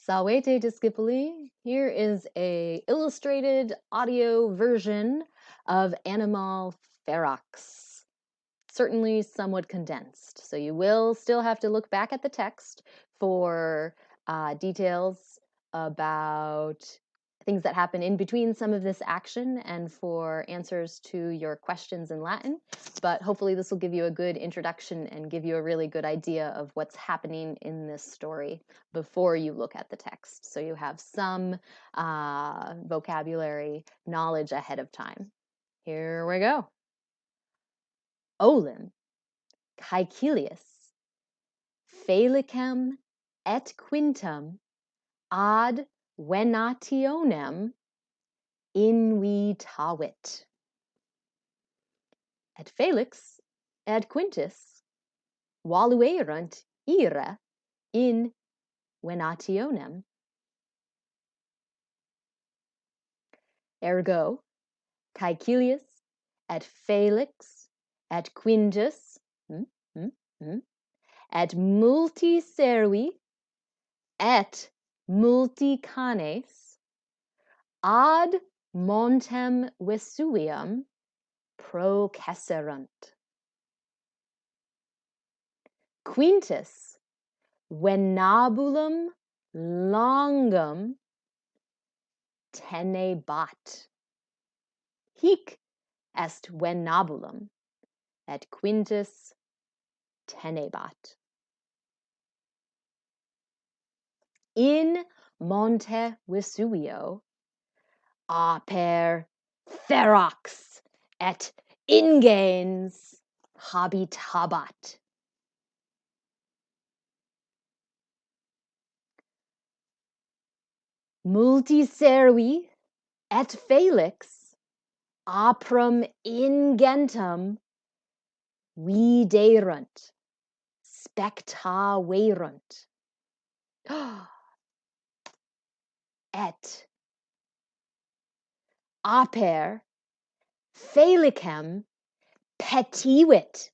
Salvete Discipoli. Here is a illustrated audio version of Animal Ferox. Certainly somewhat condensed, so you will still have to look back at the text for details about things that happen in between some of this action and for answers to your questions in Latin. But hopefully this will give you a good introduction and give you a really good idea of what's happening in this story before you look at the text. So you have some vocabulary knowledge ahead of time. Here we go. Olim, Caecilius, Felicem et quintum ad venationem invitavit. Et Felix et Quintus valuerunt ira in venationem. Ergo, Caecilius et Felix et Quintus et multiservi et multicanes ad montem Vesuvium processerunt. Quintus venabulum longum tenebat. Hic est venabulum, et Quintus tenebat. In monte Vesuvio aper ferox et ingens habitabat. Multiservi et Felix aprum ingentem viderunt, spectaverunt. Et aper Felicem petivit.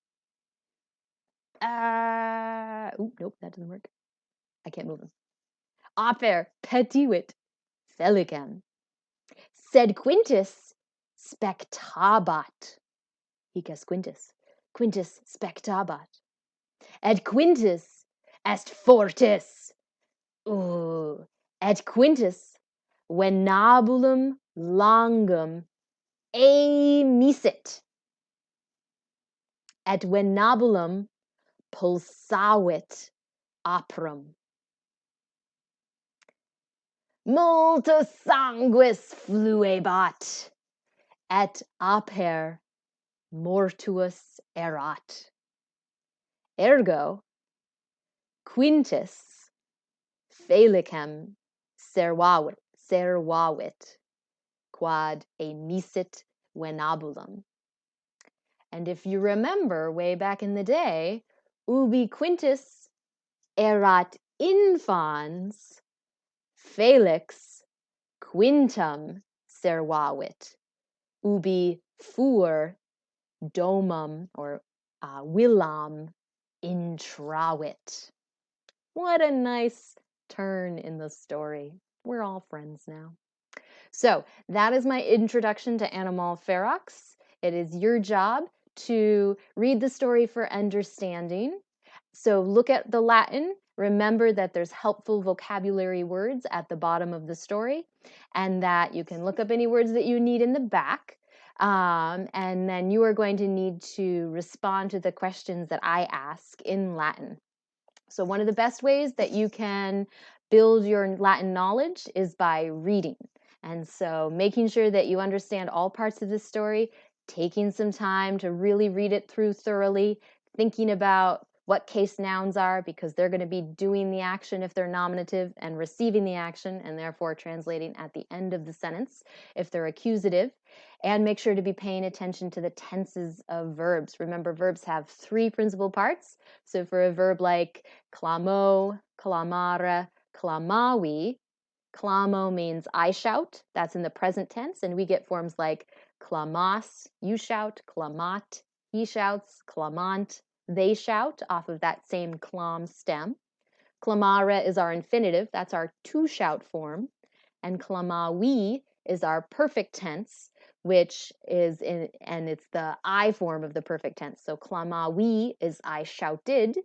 Nope, that doesn't work. I can't move him. Aper petivit Felicem. Sed Quintus spectabat. Hic est Quintus. Quintus spectabat. Et Quintus est fortis. Et Quintus venabulum longum emisit. Et venabulum pulsavit aprum. Multa sanguis fluebat, et aper mortuus erat. Ergo, Quintus Felicem servavit, quad emisit venabulum. And if you remember way back in the day, ubi Quintus erat infans, Felix quintum servavit, ubi fur domum or villam intravit. What a nice turn in the story. We're all friends now. So that is my introduction to Animal Ferox. It is your job to read the story for understanding. So look at the Latin. Remember that there's helpful vocabulary words at the bottom of the story, and that you can look up any words that you need in the back. And then you are going to need to respond to the questions that I ask in Latin. So one of the best ways that you can build your Latin knowledge is by reading. And so making sure that you understand all parts of the story, taking some time to really read it through thoroughly, thinking about what case nouns are, because they're going to be doing the action if they're nominative and receiving the action, and therefore translating at the end of the sentence if they're accusative. And make sure to be paying attention to the tenses of verbs. Remember, verbs have three principal parts. So for a verb like clamo, clamare, clamavi, clamo means I shout. That's in the present tense. And we get forms like clamas, you shout, clamat, he shouts, clamant, they shout, off of that same clam stem. Clamare is our infinitive. That's our to-shout form. And clamawi is our perfect tense, which is and it's the I form of the perfect tense. So clamawi is I shouted,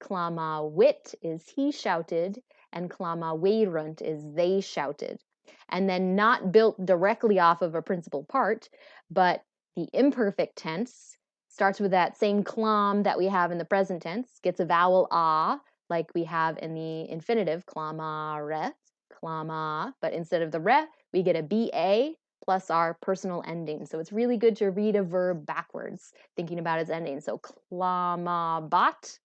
clamawit is he shouted, and clamawerunt is they shouted. And then not built directly off of a principal part, but the imperfect tense starts with that same clam that we have in the present tense, gets a vowel ah, like we have in the infinitive, clamare, clama, but instead of the re, we get a ba plus our personal ending. So it's really good to read a verb backwards, thinking about its ending. So clamabat,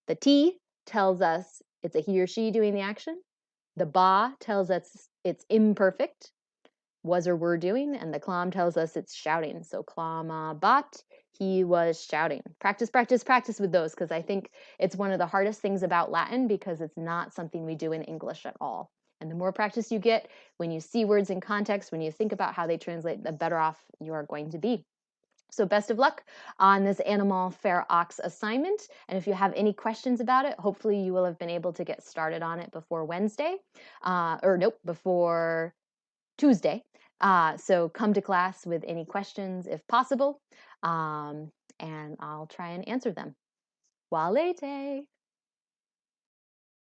the T tells us it's a he or she doing the action. The ba tells us it's imperfect, was or were doing, and the clam tells us it's shouting. So clamabat, he was shouting. Practice, practice, practice with those, because I think it's one of the hardest things about Latin, because it's not something we do in English at all. And the more practice you get, when you see words in context, when you think about how they translate, the better off you are going to be. So best of luck on this Animal Ferox assignment. And if you have any questions about it, hopefully you will have been able to get started on it before Wednesday, before Tuesday. So come to class with any questions if possible, and I'll try and answer them. Walete!